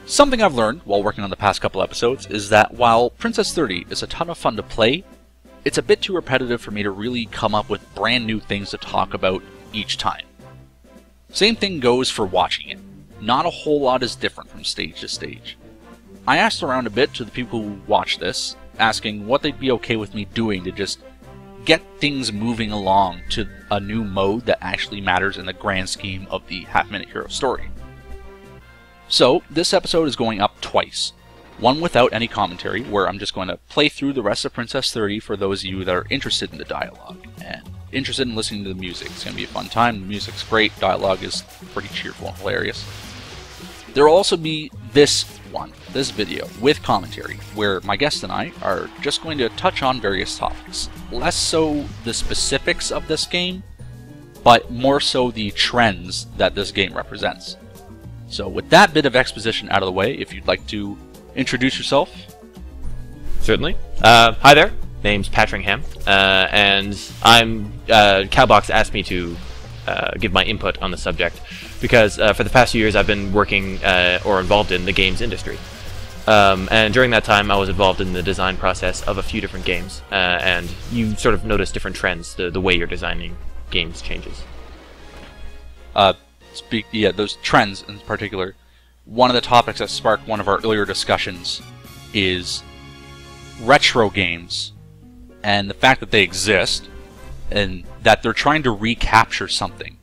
Something I've learned while working on the past couple episodes is that while Princess 30 is a ton of fun to play, it's a bit too repetitive for me to really come up with brand new things to talk about each time. Same thing goes for watching it. Not a whole lot is different from stage to stage. I asked around a bit to the people who watch this, asking what they'd be okay with me doing to just get things moving along to a new mode that actually matters in the grand scheme of the Half-Minute Hero story. So, this episode is going up twice. One without any commentary, where I'm just going to play through the rest of Princess 30 for those of you that are interested in the dialogue, and interested in listening to the music. It's going to be a fun time, the music's great, dialogue is pretty cheerful and hilarious. There will also be this video, with commentary, where my guest and I are just going to touch on various topics. Less so the specifics of this game, but more so the trends that this game represents. So with that bit of exposition out of the way, if you'd like to introduce yourself. Certainly. Hi there. Name's Patringham, and I'm Cowbox asked me to give my input on the subject because for the past few years I've been working or involved in the games industry. And during that time I was involved in the design process of a few different games, and you sort of notice different trends, the way you're designing games changes. Those trends in particular, one of the topics that sparked one of our earlier discussions is retro games and the fact that they exist and that they're trying to recapture something.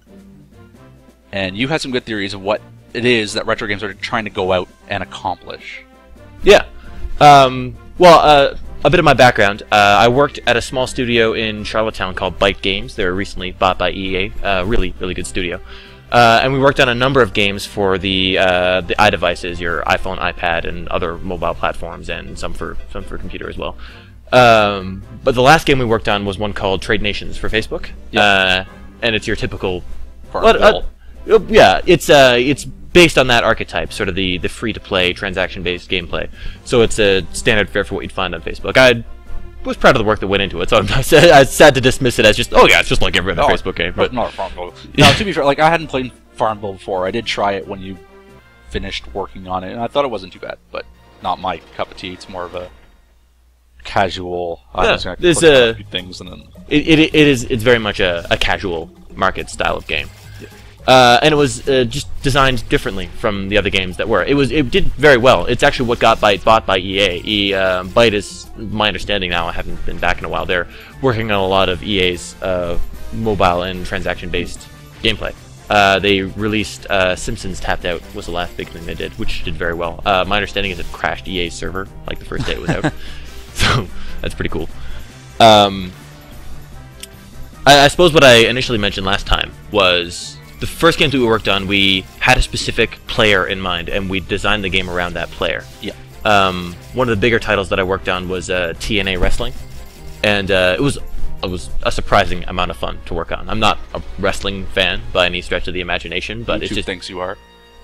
And you had some good theories of what it is that retro games are trying to go out and accomplish. Yeah. Well, a bit of my background. I worked at a small studio in Charlottetown called Byte Games. They were recently bought by EA. Really, really good studio. And we worked on a number of games for the iDevices, your iPhone, iPad, and other mobile platforms, and some for computer as well. But the last game we worked on was one called Trade Nations for Facebook. Yeah. And it's your typical yeah, it's based on that archetype, sort of the free-to-play, transaction-based gameplay. So it's a standard fare for what you'd find on Facebook. I was proud of the work that went into it, so I'm sad to dismiss it as just, oh yeah, it's just like every other Facebook game. But not Farmville. Now, to be fair, like, I hadn't played Farmville before. I did try it when you finished working on it, and I thought it wasn't too bad, but not my cup of tea. It's more of a casual. It's very much a casual market style of game. And it was just designed differently from the other games that were. It did very well. It's actually what got Byte bought by EA. Byte is, my understanding now, I haven't been back in a while, they're working on a lot of EA's mobile and transaction-based gameplay. They released Simpsons Tapped Out was the last big thing they did, which did very well. My understanding is it crashed EA's server like the first day it was out. So that's pretty cool. I suppose what I initially mentioned last time was the first game that we worked on, we had a specific player in mind, and we designed the game around that player. Yeah. One of the bigger titles that I worked on was TNA Wrestling, and it was a surprising amount of fun to work on. I'm not a wrestling fan by any stretch of the imagination, but YouTube it just thinks you are.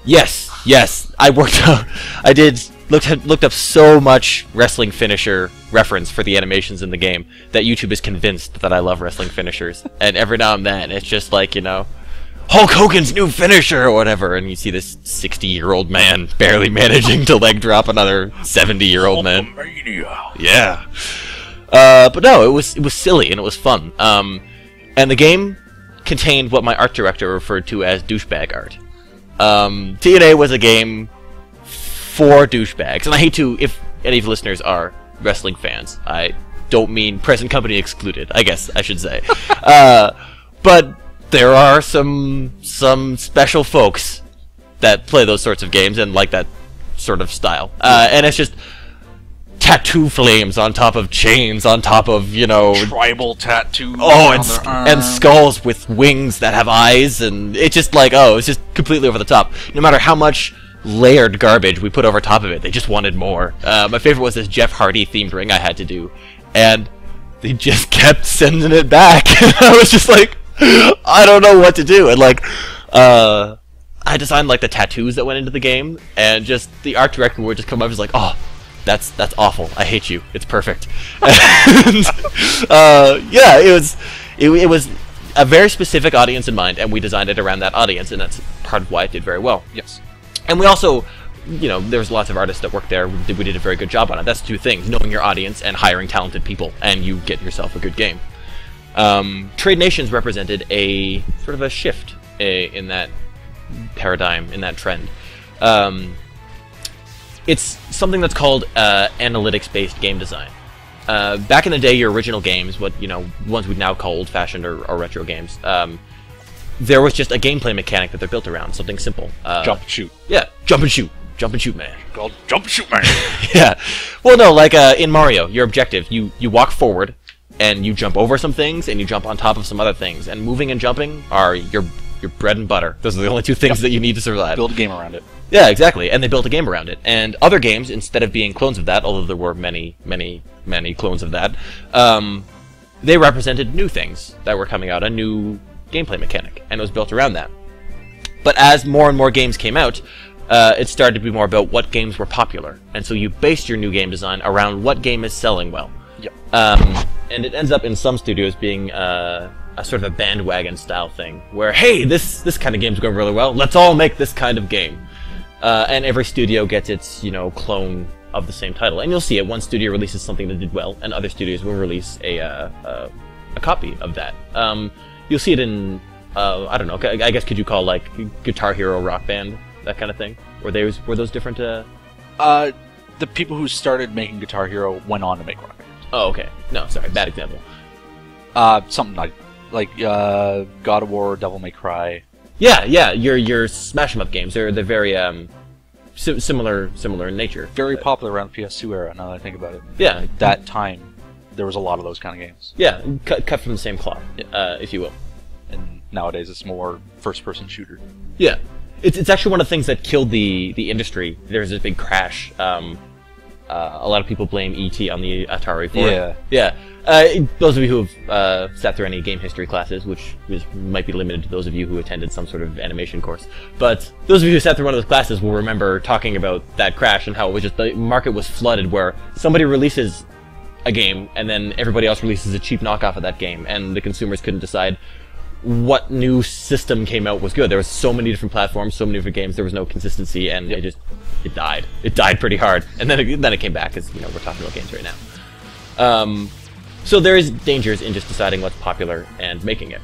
Yes. I looked up so much wrestling finisher reference for the animations in the game that YouTube is convinced that I love wrestling finishers, and every now and then it's just like, you know, Hulk Hogan's new finisher or whatever, and you see this 60-year-old man barely managing to leg drop another 70-year-old man. Yeah. But no, it was silly and it was fun. And the game contained what my art director referred to as douchebag art. TNA was a game for douchebags, and I hate to, if any of the listeners are wrestling fans, I don't mean present company excluded, I guess I should say. But there are some special folks that play those sorts of games and like that sort of style. And it's just tattoo flames on top of chains, on top of, you know, tribal tattoos. Oh, and skulls with wings that have eyes, and it's just like, oh, it's just completely over the top. No matter how much layered garbage we put over top of it, they just wanted more. My favorite was this Jeff Hardy themed ring I had to do, and they just kept sending it back. I was just like, I don't know what to do. And like, I designed like the tattoos that went into the game, and just the art director would just come up and was like, oh, that's awful. I hate you. It's perfect. And, yeah, it was a very specific audience in mind, and we designed it around that audience, and that's part of why it did very well. Yes. And we also there's lots of artists that work there. We did a very good job on it. That's two things: knowing your audience and hiring talented people, and you get yourself a good game. Trade Nations represented a sort of a shift in that paradigm, in that trend. It's something that's called analytics-based game design. Back in the day, your original games, ones we'd now call old-fashioned or retro games, there was just a gameplay mechanic that they're built around, something simple. Jump and shoot. Yeah, jump and shoot. Jump and shoot, man. Called jump and shoot, man. Yeah. Well, no, like in Mario, your objective, you walk forward, and you jump over some things, and you jump on top of some other things. And moving and jumping are your bread and butter. Those are the only two things that you need to survive. Build a game around it. Yeah, exactly. And they built a game around it. And other games, instead of being clones of that, although there were many, many, many clones of that, they represented new things that were coming out, a new gameplay mechanic, and it was built around that. But as more and more games came out, it started to be more about what games were popular. And so you based your new game design around what game is selling well. Yep. And it ends up in some studios being a sort of a bandwagon style thing, where, hey, this kind of game's going really well, let's all make this kind of game. And every studio gets its, clone of the same title. And you'll see it, one studio releases something that did well, and other studios will release a copy of that. You'll see it in, I don't know, I guess could you call, like, Guitar Hero Rock Band, that kind of thing? Were those different, The people who started making Guitar Hero went on to make Rock Band. Oh, okay. No, sorry, bad example. Something like God of War, Devil May Cry. Yeah, your smash 'em up games. They're very similar in nature. Very popular around the PS2 era. Now that I think about it. Yeah, like that time there was a lot of those kind of games. Yeah, cut from the same cloth, if you will. And nowadays it's more first-person shooter. Yeah, it's actually one of the things that killed the industry. There was this big crash. A lot of people blame ET on the Atari for it. Yeah. Those of you who have sat through any game history classes, which might be limited to those of you who attended some sort of animation course, but those of you who sat through one of those classes will remember talking about that crash and how it was just the market was flooded, where somebody releases a game and then everybody else releases a cheap knockoff of that game, and the consumers couldn't decide what new system came out was good. There was so many different platforms, so many different games, there was no consistency, and it died. It died pretty hard, and then it came back, because we're talking about games right now. So there is dangers in just deciding what's popular and making it.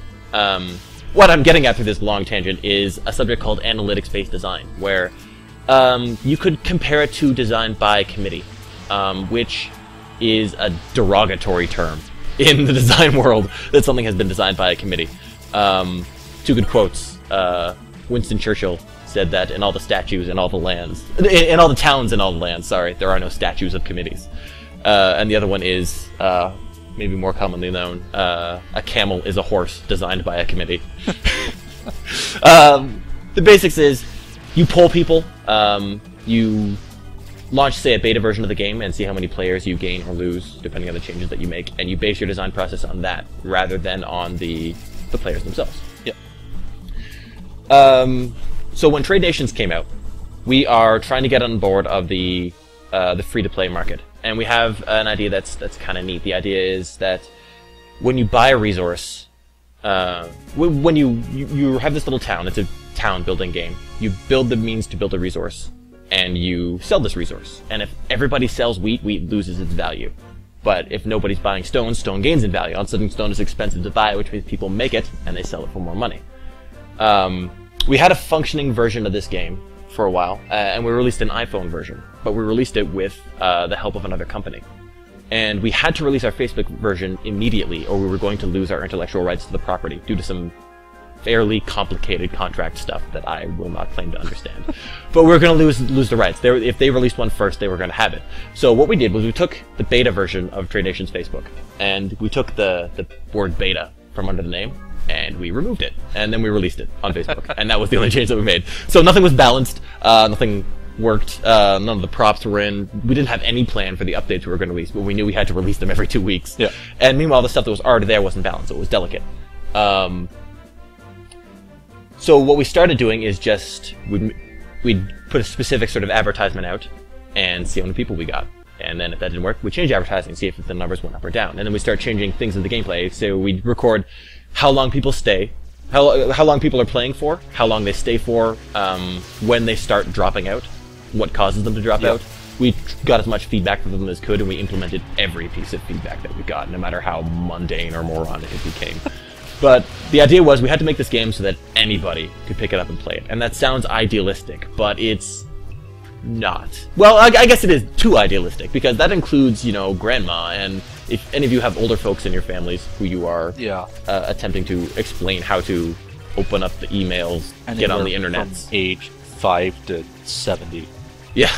What I'm getting at through this long tangent is a subject called analytics-based design, where you could compare it to design by committee, which is a derogatory term in the design world, that something has been designed by a committee. Two good quotes. Winston Churchill said that in all the statues and all the lands, in all the towns and all the lands, sorry, there are no statues of committees. And the other one is, maybe more commonly known, a camel is a horse designed by a committee. The basics is, you poll people, you launch, say, a beta version of the game and see how many players you gain or lose, depending on the changes that you make, and you base your design process on that, rather than on the players themselves. Yep. So when Trade Nations came out, we are trying to get on board of the free-to-play market, and we have an idea that's kind of neat. The idea is that when you buy a resource, when you have this little town, it's a town-building game. You build the means to build a resource, and you sell this resource. And if everybody sells wheat, wheat loses its value. But if nobody's buying stone, stone gains in value. All of a sudden, stone is expensive to buy, which means people make it, and they sell it for more money. We had a functioning version of this game for a while, and we released an iPhone version, but we released it with the help of another company. And we had to release our Facebook version immediately, or we were going to lose our intellectual rights to the property due to some fairly complicated contract stuff that I will not claim to understand. But we were going to lose the rights. If they released one first, they were going to have it. So what we did was we took the beta version of Trade Nations Facebook, and we took the word beta from under the name, and we removed it, and then we released it on Facebook. And that was the only change that we made. So nothing was balanced, nothing worked, none of the props were in. We didn't have any plan for the updates we were going to release, but we knew we had to release them every 2 weeks. Yeah. And meanwhile, the stuff that was already there wasn't balanced, so it was delicate. So what we started doing is just, we'd put a specific sort of advertisement out and see how many people we got. And then if that didn't work, we'd change advertising and see if the numbers went up or down. And then we start changing things in the gameplay. So we'd record how long people stay, how long people are playing for, how long they stay for, when they start dropping out, what causes them to drop Yep. out. We got as much feedback from them as could, and we implemented every piece of feedback that we got, no matter how mundane or moronic it became. But the idea was we had to make this game so that anybody could pick it up and play it. And that sounds idealistic, but it's not. Well, I guess it is too idealistic, because that includes, you know, grandma, and if any of you have older folks in your families who you are attempting to explain how to open up the emails, get on the internet. From age 5 to 70. Yeah.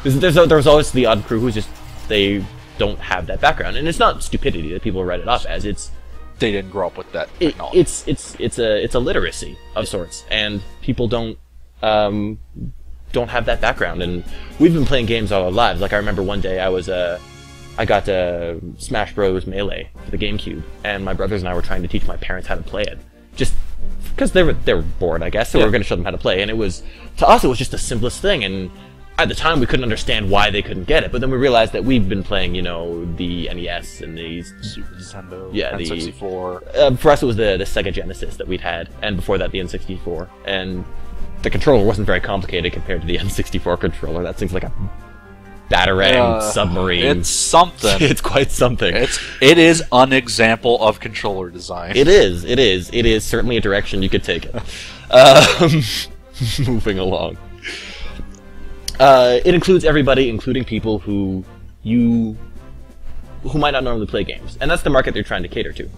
There's always the odd crew who's just, they don't have that background. And it's not stupidity that people write it off as, it's... They didn't grow up with that technology. It's a literacy of sorts, and people don't have that background. And we've been playing games all our lives. Like, I remember one day I got Smash Bros. Melee for the GameCube, and my brothers and I were trying to teach my parents how to play it. Just because they were bored, I guess, so we were going to show them how to play. And to us, it was just the simplest thing, and at the time, we couldn't understand why they couldn't get it, but then we realized that we've been playing, you know, the NES and the Super Nintendo, N64. For us, it was the Sega Genesis that we'd had, and before that, the N64. And the controller wasn't very complicated compared to the N64 controller. That thing's like a Batarang submarine. It's something. It's quite something. It is an example of controller design. It is certainly a direction you could take it. Moving along. It includes everybody, including people who might not normally play games, and that's the market they're trying to cater to.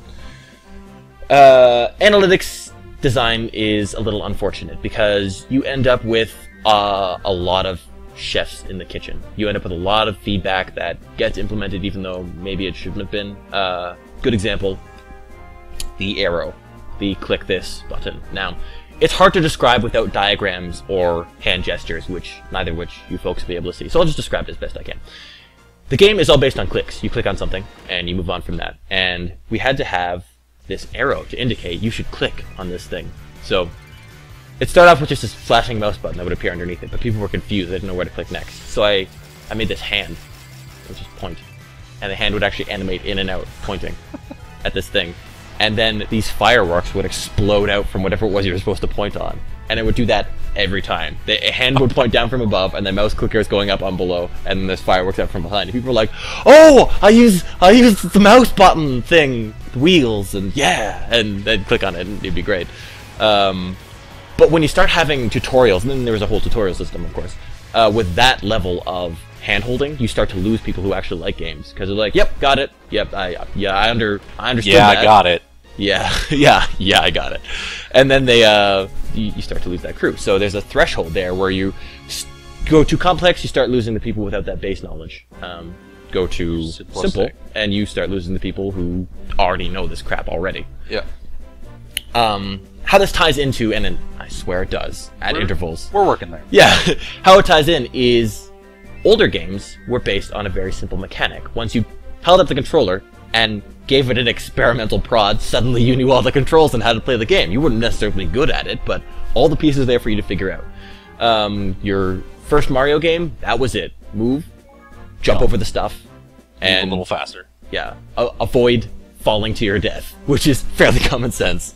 Analytics design is a little unfortunate because you end up with a lot of chefs in the kitchen. You end up with a lot of feedback that gets implemented even though maybe it shouldn't have been. Good example, the arrow, the click this button. Now, it's hard to describe without diagrams or hand gestures, neither of which you folks will be able to see. So I'll just describe it as best I can. The game is all based on clicks. You click on something, and you move on from that. And we had to have this arrow to indicate you should click on this thing. So it started off with just this flashing mouse button that would appear underneath it, but people were confused. They didn't know where to click next. So I made this hand. It would just point. And the hand would actually animate in and out, pointing at this thing. And then these fireworks would explode out from whatever it was you were supposed to point on. And it would do that every time. The hand would point down from above, and the mouse clicker is going up on below, and then there's fireworks out from behind. And people were like, "Oh, I used the mouse button thing, the wheels, and yeah," and they'd click on it, and it'd be great. But when you start having tutorials, and then there was a whole tutorial system, of course, with that level of hand-holding, you start to lose people who actually like games, because they're like, "Yep, got it. Yep, I understood that. I got it. Yeah, I got it." And then you start to lose that crew. So there's a threshold there where you go too complex, you start losing the people without that base knowledge. Go too simple, and you start losing the people who already know this crap already. Yeah. How this ties into, and I swear it does, at intervals. We're working there. Yeah, how it ties in is older games were based on a very simple mechanic. Once you held up the controller and gave it an experimental prod, suddenly you knew all the controls and how to play the game. You weren't necessarily good at it, but all the pieces there for you to figure out. Your first Mario game, that was it. Move, jump over the stuff, and move a little faster. Yeah, avoid falling to your death, which is fairly common sense.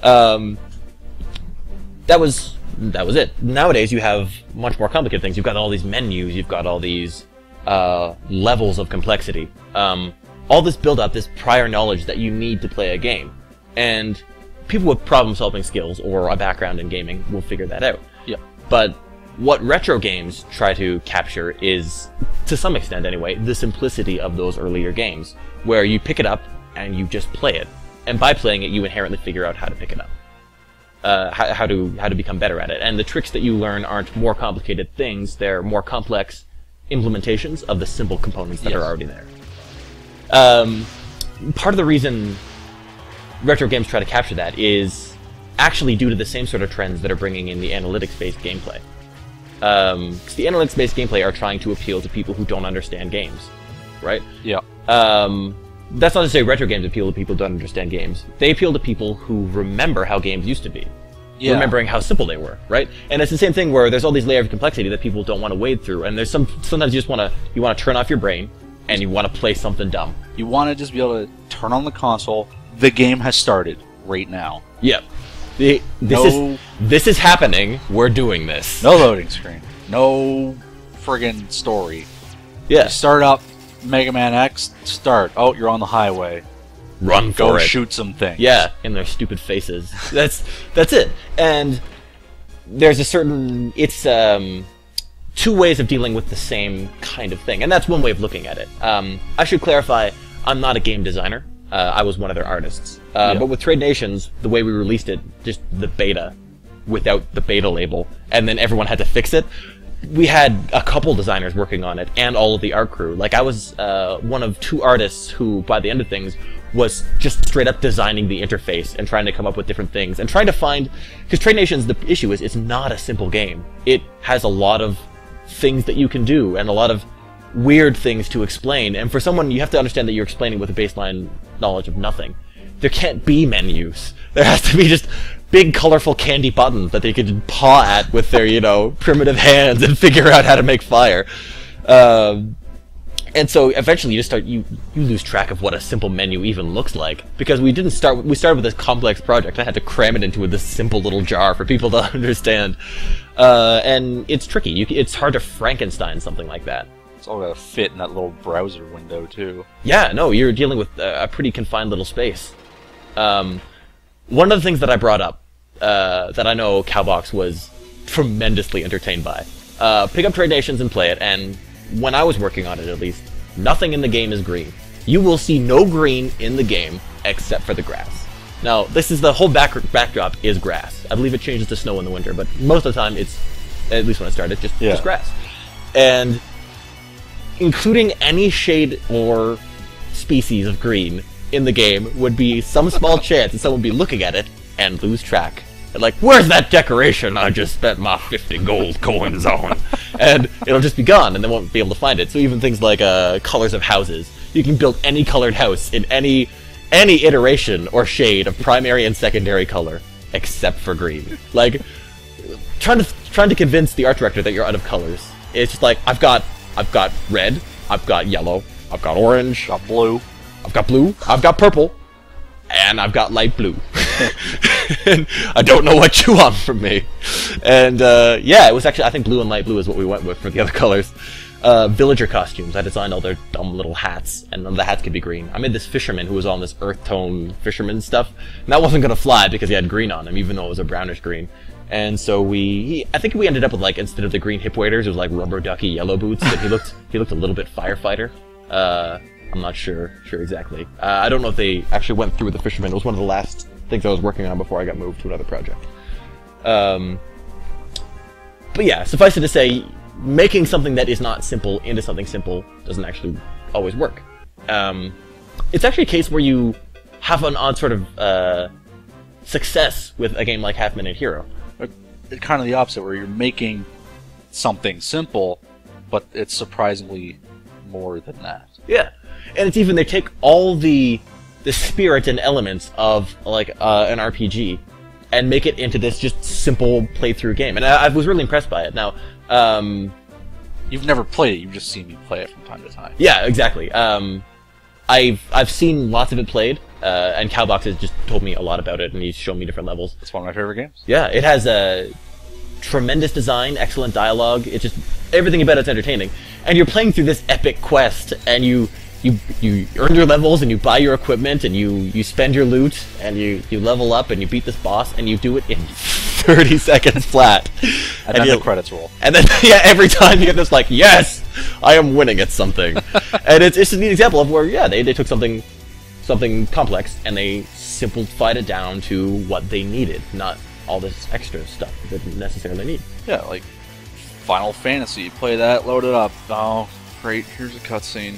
That was it. Nowadays, you have much more complicated things. You've got all these menus. You've got all these levels of complexity. All this build-up, this prior knowledge that you need to play a game. And people with problem-solving skills or a background in gaming will figure that out. Yeah. But what retro games try to capture is, to some extent anyway, the simplicity of those earlier games, where you pick it up and you just play it. And by playing it, you inherently figure out how to pick it up. How to become better at it. And the tricks that you learn aren't more complicated things, they're more complex implementations of the simple components that are already there. Part of the reason retro games try to capture that is actually due to the same sort of trends that are bringing in the analytics-based gameplay. 'Cause the analytics-based gameplay are trying to appeal to people who don't understand games, right? Yeah. That's not to say retro games appeal to people who don't understand games. They appeal to people who remember how games used to be. Yeah. Remembering how simple they were, right? And it's the same thing where there's all these layers of complexity that people don't want to wade through, and there's sometimes you just want to turn off your brain and you want to play something dumb. You want to just be able to turn on the console. The game has started right now. Yep. This is happening. We're doing this. No loading screen. No friggin' story. Yeah. You start up Mega Man X, start. Oh, you're on the highway. Run Go for it. shoot some things. Yeah, in their stupid faces. That's it. And there's a certain... It's two ways of dealing with the same kind of thing. And that's one way of looking at it. I should clarify, I'm not a game designer. I was one of their artists. But with Trade Nations, the way we released it, just the beta, without the beta label, and then everyone had to fix it, we had a couple designers working on it, and all of the art crew. Like, I was one of 2 artists who, by the end of things, was just straight up designing the interface and trying to come up with different things, and trying to find... Because Trade Nations, the issue is, it's not a simple game. It has a lot of things that you can do, and a lot of weird things to explain, and for someone, you have to understand that you're explaining with a baseline knowledge of nothing. There can't be menus. There has to be just big, colorful candy buttons that they could paw at with their, primitive hands and figure out how to make fire. And so eventually you lose track of what a simple menu even looks like, because we started with this complex project. I had to cram it into this simple little jar for people to understand. And it's tricky. It's hard to Frankenstein something like that. It's all gotta fit in that little browser window, too. Yeah, no, you're dealing with a pretty confined little space. One of the things that I brought up, that I know Cowbox was tremendously entertained by, pick up Trade Nations and play it, and when I was working on it at least, nothing in the game is green. You will see no green in the game except for the grass. Now, this is the whole backdrop is grass. I believe it changes to snow in the winter, but most of the time it's, at least when I started, just grass. And including any shade or species of green in the game would be some small chance that someone would be looking at it and lose track. And like, where's that decoration I just spent my 50 gold coins on? And it'll just be gone, and they won't be able to find it. So even things like colors of houses. You can build any colored house in any iteration or shade of primary and secondary color, except for green. Like, trying to convince the art director that you're out of colors. It's just like, I've got red, I've got yellow, I've got orange, Got blue. I've got blue, I've got purple, and I've got light blue. And I don't know what you want from me. And yeah, it was actually, I think blue and light blue is what we went with for the other colors. Villager costumes. I designed all their dumb little hats, and none of the hats could be green. I made this fisherman who was on this earth tone fisherman stuff, and that wasn't going to fly because he had green on him, even though it was a brownish green. And so I think we ended up with, like, instead of the green hip waders, it was like rubber ducky yellow boots, and he looked a little bit firefighter. I'm not sure exactly. I don't know if they actually went through with the fisherman. It was one of the last things I was working on before I got moved to another project. But yeah, suffice it to say, making something that is not simple into something simple doesn't actually always work. It's actually a case where you have an odd sort of success with a game like Half Minute Hero. It's kind of the opposite, where you're making something simple, but it's surprisingly more than that. Yeah, and it's even, they take all the spirit and elements of like an RPG and make it into this just simple playthrough game, and I was really impressed by it. Now, you've never played it; you've just seen me play it from time to time. Yeah, exactly. I've seen lots of it played, and Cowbox has just told me a lot about it, and he's shown me different levels. It's one of my favorite games. Yeah, it has a tremendous design, excellent dialogue. It's just everything about it's entertaining, and you're playing through this epic quest, and you earn your levels, and you buy your equipment, and you spend your loot, and you level up, and you beat this boss, and you do it in 30 seconds flat. And then the credits roll. And then, yeah, every time you get this, like, yes, I am winning at something. And it's a neat example of where, yeah, they took something complex, and they simplified it down to what they needed, not all this extra stuff they didn't necessarily need. Yeah, like Final Fantasy. You play that, load it up. Oh, great, here's a cutscene.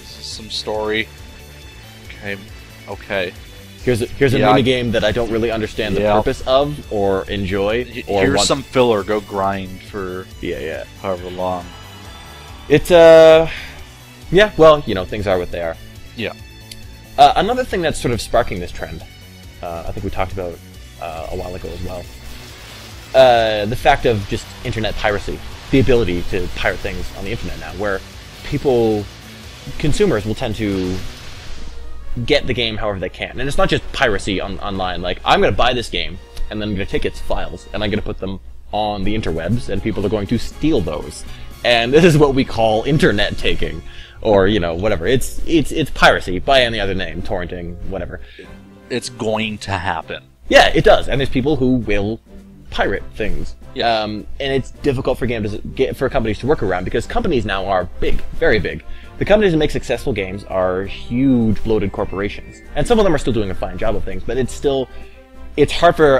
Some story. Okay. Here's a mini game that I don't really understand the purpose of or enjoy. Or here's some filler. Go grind for yeah however long. It's yeah. Well, things are what they are. Yeah. Another thing that's sort of sparking this trend, I think we talked about a while ago as well. The fact of just internet piracy, the ability to pirate things on the internet now, where consumers will tend to get the game however they can. And it's not just piracy online. Like, I'm going to buy this game, and then I'm going to take its files, and I'm going to put them on the interwebs, and people are going to steal those. And this is what we call internet taking, or, you know, whatever. It's piracy, by any other name, torrenting, whatever. It's going to happen. Yeah, it does. And there's people who will pirate things. Yeah. And it's difficult for companies to work around, because companies now are big, very big. The companies that make successful games are huge, bloated corporations. And some of them are still doing a fine job of things, but it's hard for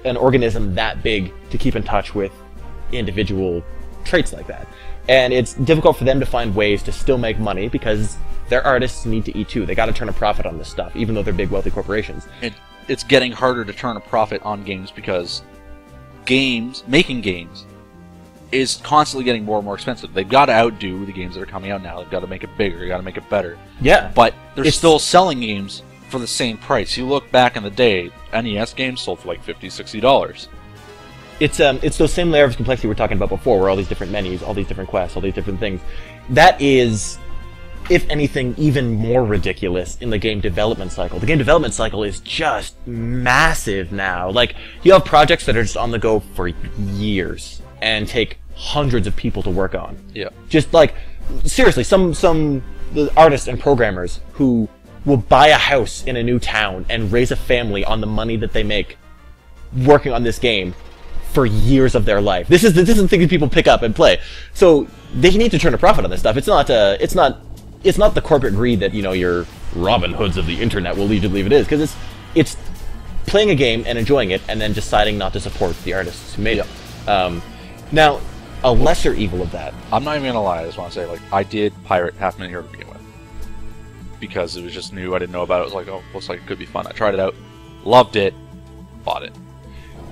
an organism that big to keep in touch with individual traits like that. And it's difficult for them to find ways to still make money, because their artists need to eat too. They got to turn a profit on this stuff, even though they're big, wealthy corporations. It's getting harder to turn a profit on games, because making games is constantly getting more and more expensive. They've got to outdo the games that are coming out now. They've got to make it bigger. They've got to make it better. Yeah. But they're still selling games for the same price. You look back in the day, NES games sold for like $50, $60. It's those same layers of complexity we were talking about before, where all these different menus, all these different quests, all these different things. That is, if anything, even more ridiculous in the game development cycle. The game development cycle is just massive now. Like, you have projects that are just on the go for years and take hundreds of people to work on. Yeah. Just like, seriously, some the artists and programmers who will buy a house in a new town and raise a family on the money that they make working on this game for years of their life. This is the thing that people pick up and play. So they need to turn a profit on this stuff. It's not the corporate greed that, you know, your Robin Hoods of the internet will lead you to believe it is, because it's playing a game and enjoying it, and then deciding not to support the artists who made it. Now, a lesser evil of that. I'm not even gonna lie. I just want to say, like, I did pirate Half Minute Hero to begin with, because it was just new. I didn't know about it. I was like, oh, looks like it could be fun. I tried it out, loved it, bought it.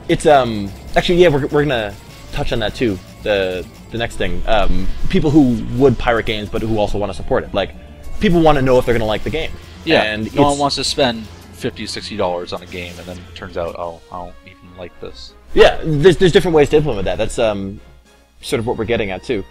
It's actually, yeah, we're gonna touch on that too. The next thing, people who would pirate games but who also want to support it. Like, people want to know if they're gonna like the game. Yeah, and no one wants to spend $50, $60 on a game and then it turns out, oh, I don't even like this. Yeah, there's different ways to implement that. That's sort of what we're getting at too.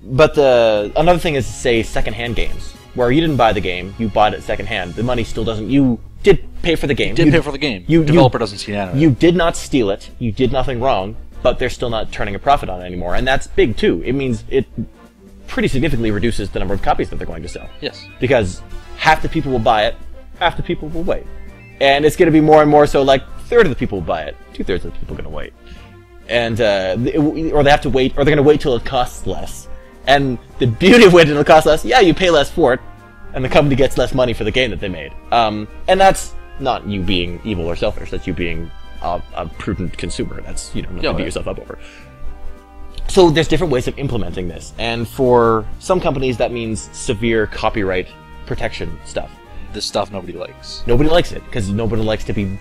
But another thing is, say, secondhand games, where you didn't buy the game, you bought it secondhand. The money still doesn't. You did pay for the game. You did pay for the game. The developer doesn't see that. You did not steal it. You did nothing wrong, but they're still not turning a profit on it anymore, and that's big too. It means it pretty significantly reduces the number of copies that they're going to sell. Yes. Because half the people will buy it, half the people will wait, and it's going to be more and more so. Like, a third of the people will buy it, 2/3 of the people are going to wait, and or they have to wait, or they're going to wait till it costs less. And the beauty of waiting till it costs less, yeah, you pay less for it, and the company gets less money for the game that they made. And that's not you being evil or selfish. That's you being a prudent consumer. That's, you know, nothing to beat yourself up over. So there's different ways of implementing this, and for some companies that means severe copyright protection stuff. This stuff nobody likes. Nobody likes it, because nobody likes to be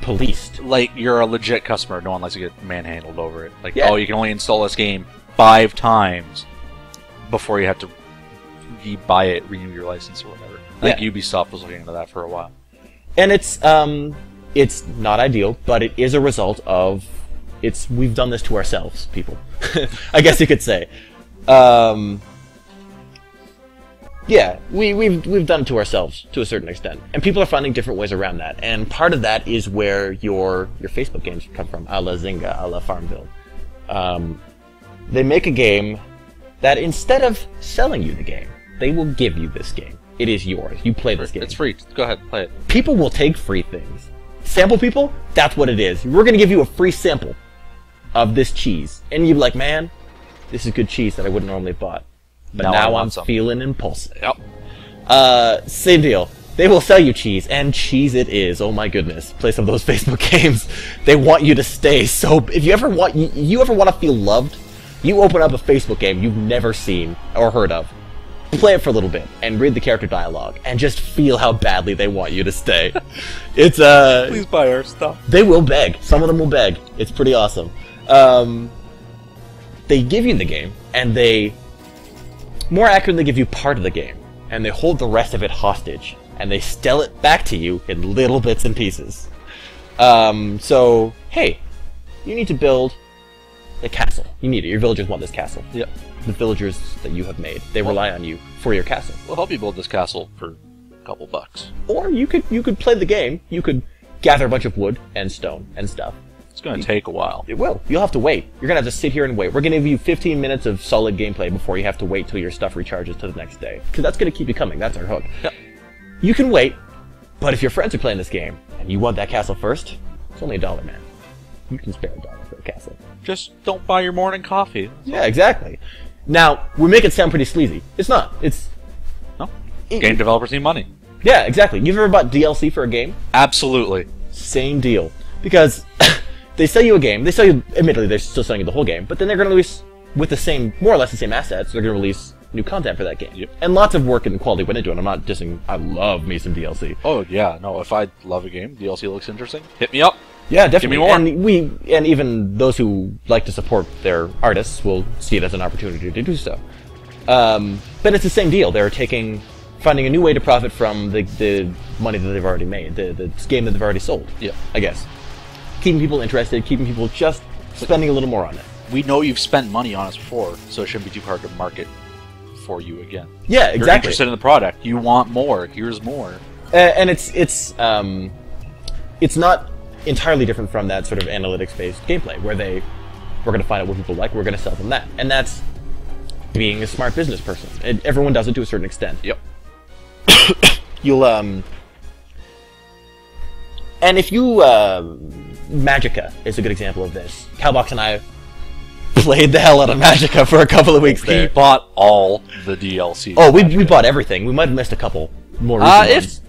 policed. Like, you're a legit customer, no one likes to get manhandled over it. Like, yeah. Oh, you can only install this game 5 times before you have to buy it, renew your license or whatever. I think Ubisoft was looking into that for a while. And it's not ideal, but it is a result of we've done this to ourselves, people. I guess you could say. Yeah, we've done it to ourselves to a certain extent, and people are finding different ways around that. And part of that is where your Facebook games come from, a la Zynga, a la Farmville. They make a game that, instead of selling you the game, they will give you this game. It is yours. You play this game. It's free. Go ahead, play it. People will take free things. Sample people? That's what it is. We're going to give you a free sample of this cheese. And you'll be like, man, this is good cheese that I wouldn't normally have bought. But now I'm feeling impulsive. Yep. Same deal. They will sell you cheese, and cheese it is. Oh my goodness. Play some of those Facebook games. They want you to stay. So if you ever want to feel loved, you open up a Facebook game you've never seen or heard of, play it for a little bit, and read the character dialogue, and just feel how badly they want you to stay. It's Please buy our stuff. They will beg. Some of them will beg. It's pretty awesome. They give you the game, and they more accurately give you part of the game, and they hold the rest of it hostage, and they sell it back to you in little bits and pieces. So, hey, you need to build a castle. You need it. Your villagers want this castle. Yep. The villagers that you have made, they rely on you for your castle. We'll help you build this castle for a couple bucks. Or you could play the game. You could gather a bunch of wood and stone and stuff. going to take a while. It will. You'll have to wait. You're going to have to sit here and wait. We're going to give you 15 minutes of solid gameplay before you have to wait till your stuff recharges to the next day. Because that's going to keep you coming. That's our hook. Yep. You can wait, but if your friends are playing this game and you want that castle first, it's only $1, man. You can spare $1 for a castle. Just don't buy your morning coffee. Yeah, exactly. Now, we make it sound pretty sleazy. It's not. It's... No. Game developers need money. Yeah, exactly. You've ever bought DLC for a game? Absolutely. Same deal. Because they sell you a game. They sell you, admittedly, they're still selling you the whole game, but then they're going to release, with the same, more or less the same assets, they're going to release new content for that game. Yep. And lots of work and quality went into it. I'm not dissing. I love me some DLC. Oh, yeah. No, if I love a game, DLC looks interesting, hit me up. Yeah, definitely. Give me more. And even those who like to support their artists will see it as an opportunity to do so. But it's the same deal. They're finding a new way to profit from the money that they've already made, the game that they've already sold. Yeah. I guess. Keeping people interested, keeping people just spending a little more on it. We know you've spent money on us before, so it shouldn't be too hard to market for you again. Yeah, You're exactly. interested in the product. You want more. Here's more. And it's not entirely different from that sort of analytics-based gameplay, where we're going to find out what people like, we're going to sell them that. And that's being a smart business person. Everyone does it to a certain extent. Yep. You'll, and if you, Magicka is a good example of this. Cowbox and I played the hell out of Magicka for a couple of weeks there. We bought all the DLC. Oh, we bought everything. We might have missed a couple more recent ones.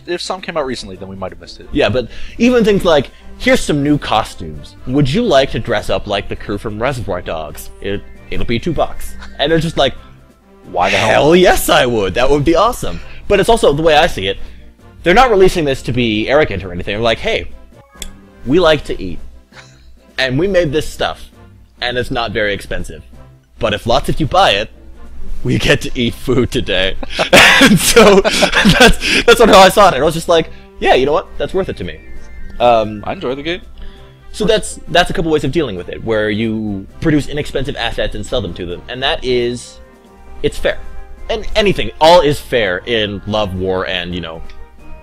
If some came out recently, then we might have missed it. Yeah, but even things like, here's some new costumes. Would you like to dress up like the crew from Reservoir Dogs? It'll be $2. And it's just like, why the hell yes I would. That would be awesome. But it's also, the way I see it, they're not releasing this to be arrogant or anything. They're like, hey, we like to eat. And we made this stuff. And it's not very expensive. But if lots of you buy it, we get to eat food today. And so that's sort of how I saw it. I was just like, yeah, you know what? That's worth it to me. I enjoy the game. So that's a couple ways of dealing with it, where you produce inexpensive assets and sell them to them. And that is, it's fair. And anything, all is fair in love, war, and,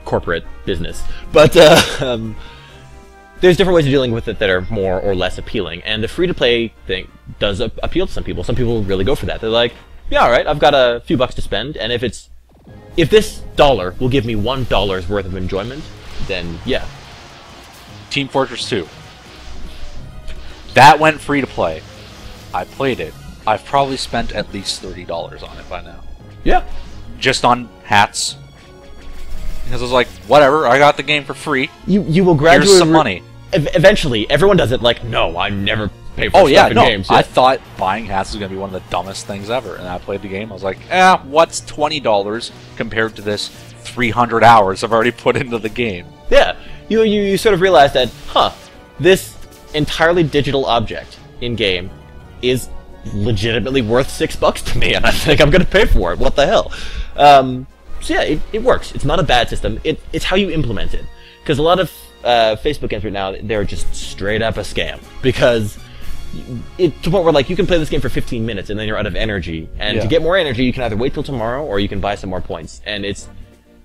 corporate business. But there's different ways of dealing with it that are more or less appealing. And the free-to-play thing does appeal to some people. Some people really go for that. They're like, yeah, all right, I've got a few bucks to spend, and if this dollar will give me $1 worth of enjoyment, then yeah. Team Fortress 2. That went free to play. I played it. I've probably spent at least $30 on it by now. Yeah. Just on hats. Because I was like, whatever, I got the game for free. You will gradually... Here's some money. Eventually, everyone does it like, no, I never pay for stuff in games. Yeah. I thought buying hats was going to be one of the dumbest things ever. And I played the game, I was like, what's $20 compared to this 300 hours I've already put into the game? Yeah. You sort of realize that, this entirely digital object in-game is legitimately worth $6 to me, and I think I'm going to pay for it. What the hell? So yeah, it works. It's not a bad system. It's how you implement it. Because a lot of Facebook games right now, they're just straight up a scam. Because to the point where, like, you can play this game for 15 minutes and then you're out of energy. And to get more energy, you can either wait till tomorrow or you can buy some more points. And it's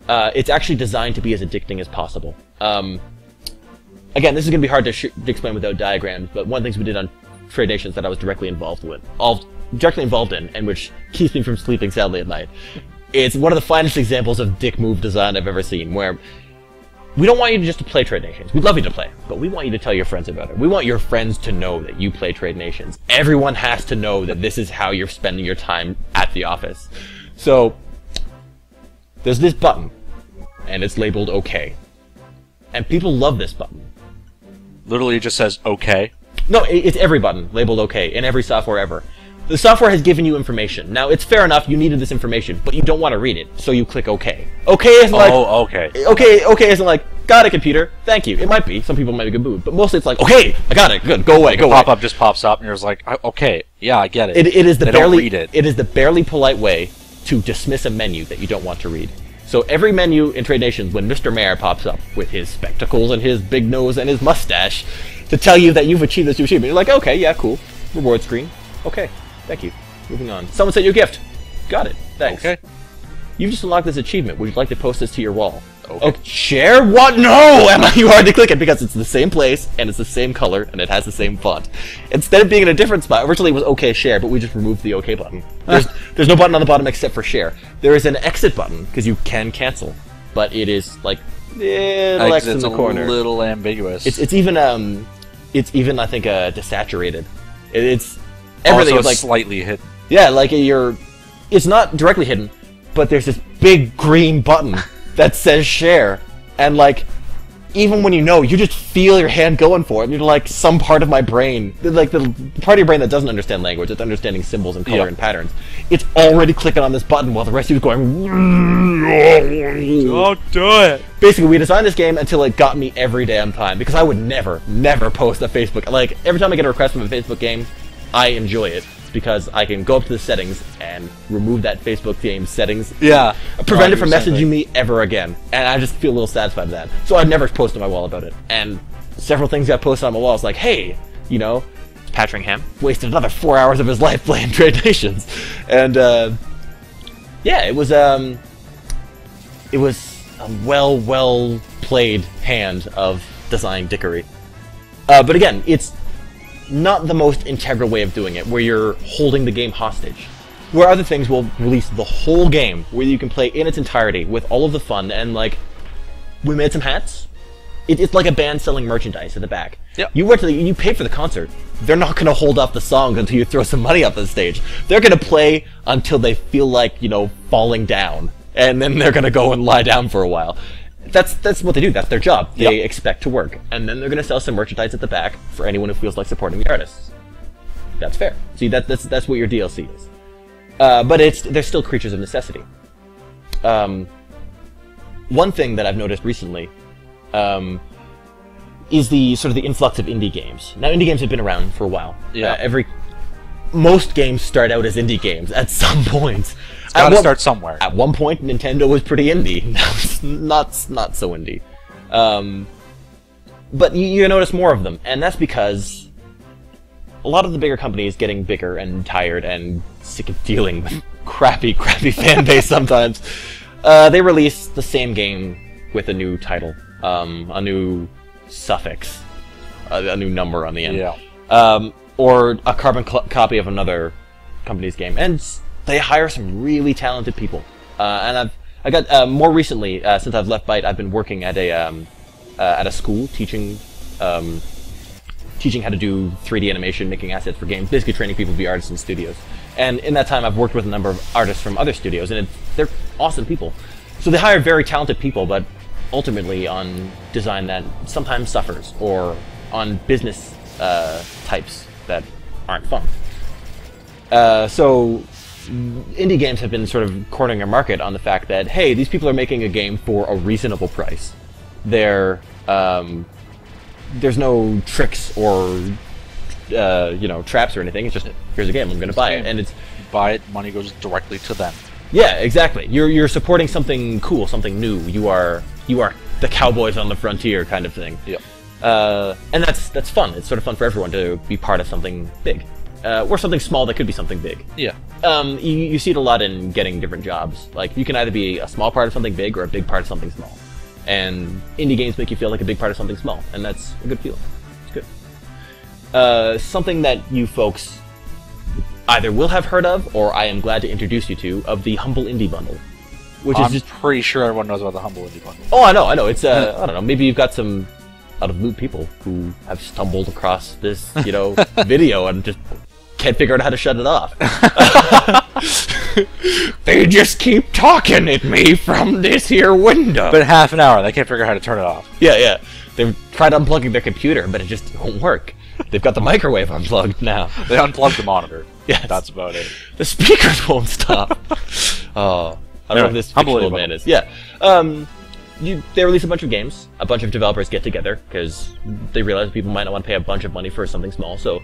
actually designed to be as addicting as possible. Again, this is going to be hard to explain without diagrams, but one of the things we did on Trade Nations that I was directly involved in, and which keeps me from sleeping sadly at night. It's one of the finest examples of dick move design I've ever seen, where we don't want you just to play Trade Nations. We'd love you to play, but we want you to tell your friends about it. We want your friends to know that you play Trade Nations. Everyone has to know that this is how you're spending your time at the office. So, there's this button, and it's labeled OK. And people love this button. Literally, it just says OK. No, it's every button labeled OK in every software ever. The software has given you information. Now, it's fair enough, you needed this information, but you don't want to read it, so you click OK. OK isn't like... Oh, okay. OK isn't like, got it, computer, thank you. It might be. Some people might be good mood. But mostly it's like, OK, I got it, good, go away, go away. Pop-up just pops up, and you're just like, okay, yeah, I get it. It is the They barely... don't read it. It is the barely polite way to dismiss a menu that you don't want to read. So every menu in Trade Nations, when Mr. Mayor pops up with his spectacles and his big nose and his mustache to tell you that you've achieved this new achievement, you're like, okay, yeah, cool. Reward screen. Okay, thank you. Moving on. Someone sent you a gift. Got it. Thanks. Okay. You've just unlocked this achievement. Would you like to post this to your wall? Okay. Share? What? No! And you hardly click it because it's the same place, and it's the same color, and it has the same font. Instead of being in a different spot, originally it was OK share, but we just removed the OK button. There's no button on the bottom except for share. There is an exit button, because you can cancel, but it is, like, little X in the corner. It's a little ambiguous. It's even, I think, desaturated. It's everything also is, like, slightly hidden. Yeah, like, it's not directly hidden, but there's this big green button that says share, and like, even when you just feel your hand going for it, and you're like, some part of my brain, like the part of your brain that doesn't understand language, it's understanding symbols and color and patterns, it's already clicking on this button while the rest of you is going, Don't do it! Basically, we designed this game until it got me every damn time, because I would never post a Facebook, like, every time I get a request from a Facebook game, I enjoy it. Because I can go up to the settings and remove that Facebook game settings. Yeah. Prevent it from messaging me ever again. And I just feel a little satisfied with that. So I'd never post on my wall about it. And several things got posted on my wall. It's like, hey, Patringham wasted another 4 hours of his life playing Trade Nations. And, yeah, it was a well played hand of design dickery. But again, it's not the most integral way of doing it, where you're holding the game hostage. Where other things will release the whole game, where you can play in its entirety, with all of the fun, and like, we made some hats. It's like a band selling merchandise at the back. Yep. You pay for the concert. They're not going to hold up the songs until you throw some money up the stage. They're going to play until they feel like, falling down. And then they're going to go and lie down for a while. That's what they do. That's their job. They expect to work. And then they're going to sell some merchandise at the back for anyone who feels like supporting the artists. That's fair. See, that's what your DLC is. But they're still creatures of necessity. One thing that I've noticed recently is the sort of the influx of indie games. Now, indie games have been around for a while. Yeah. Most games start out as indie games at some point. It's got to start somewhere. At one point, Nintendo was pretty indie. Now it's not so indie. But you notice more of them, and that's because a lot of the bigger companies getting bigger and tired and sick of dealing with crappy fan base sometimes. They release the same game with a new title, a new suffix, a new number on the end. Yeah. Or a carbon copy of another company's game, and they hire some really talented people. And I got more recently, since I've left Byte, I've been working at a school teaching how to do 3D animation, making assets for games, basically training people to be artists in studios. And in that time, I've worked with a number of artists from other studios, and they're awesome people. So they hire very talented people, but ultimately on design that sometimes suffers, or on business types that aren't fun. So indie games have been sort of cornering a market on the fact that, hey, these people are making a game for a reasonable price. There's no tricks or traps or anything. It's just, here's a game, I'm going to buy it, and it's buy it, money goes directly to them. Yeah, exactly. You're supporting something cool, something new. You are the cowboys on the frontier kind of thing. Yep. And that's fun. It's sort of fun for everyone to be part of something big. Or something small that could be something big. Yeah. You see it a lot in getting different jobs. Like, you can either be a small part of something big or a big part of something small. And indie games make you feel like a big part of something small, and that's a good feeling. It's good. Something that you folks either will have heard of, or I am glad to introduce you to, of the Humble Indie Bundle. Which I'm is just pretty sure everyone knows about the Humble Indie Bundle. Oh, I know. It's, I don't know, maybe you've got some out-of-loop people who have stumbled across this, video and just can't figure out how to shut it off. They just keep talking at me from this here window. But half an hour, they can't figure out how to turn it off. Yeah. They've tried unplugging their computer, but it just won't work. They've got the microwave unplugged now. They unplugged the monitor. Yes. That's about it. The speakers won't stop. Oh, I don't know if this fictional man is. Yeah. They release a bunch of games. A bunch of developers get together because they realize people might not want to pay a bunch of money for something small. So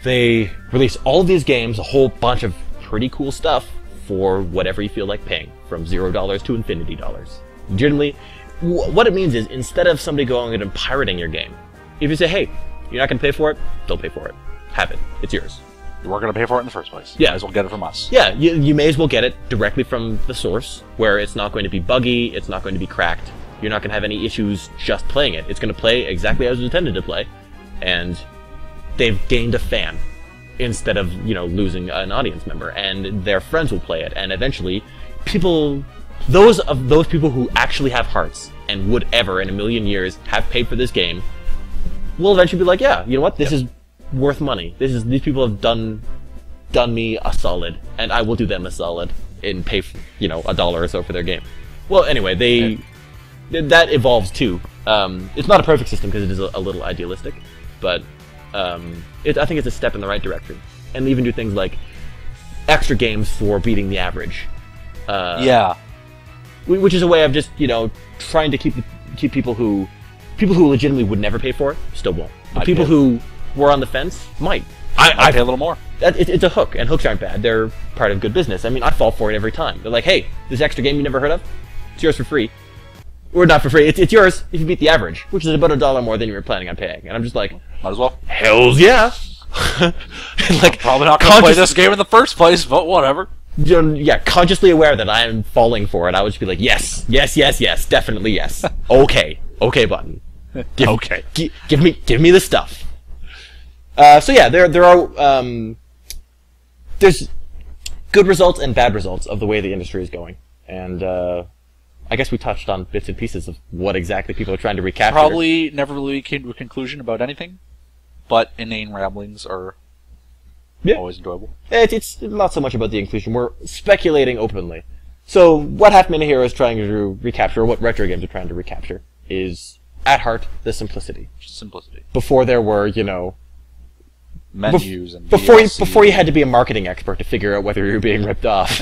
they release all of these games, a whole bunch of pretty cool stuff for whatever you feel like paying, from $0 to infinity dollars. Generally, what it means is, instead of somebody going and pirating your game, if you say, hey, you're not going to pay for it, don't pay for it. Have it. It's yours. You weren't going to pay for it in the first place. Yeah. You might as well get it from us. Yeah, you may as well get it directly from the source, where it's not going to be buggy, it's not going to be cracked, you're not going to have any issues just playing it. It's going to play exactly as it was intended to play, and they've gained a fan instead of, losing an audience member, and their friends will play it, and eventually those people who actually have hearts and would ever in a million years have paid for this game will eventually be like, yeah, you know what, this is worth money. These people have done me a solid, and I will do them a solid and pay $1 or so for their game. Well, anyway, that evolves too. It's not a perfect system because it is a little idealistic, but I think it's a step in the right direction. And they even do things like extra games for beating the average. Which is a way of just trying to keep people who legitimately would never pay for it still won't. But people who were on the fence might. I pay a little more. It's a hook, and hooks aren't bad. They're part of good business. I mean, I fall for it every time. They're like, hey, this extra game you never heard of? It's yours for free. Or not for free. It's yours if you beat the average, which is about $1 more than you were planning on paying. And I'm just like, might as well. Hells yeah. I'm probably not going to play this game in the first place, but whatever. Consciously aware that I am falling for it, I would just be like, yes, definitely yes. Okay button. Give me the stuff. So yeah, there are there's good results and bad results of the way the industry is going, and I guess we touched on bits and pieces of what exactly people are trying to recapture. Probably never really came to a conclusion about anything, but inane ramblings are always enjoyable. It's not so much about the inclusion. We're speculating openly. So what Half Minute Hero is trying to recapture, or what retro games are trying to recapture, is at heart the simplicity. Simplicity. Before there were, menus and before you had to be a marketing expert to figure out whether you were being ripped off.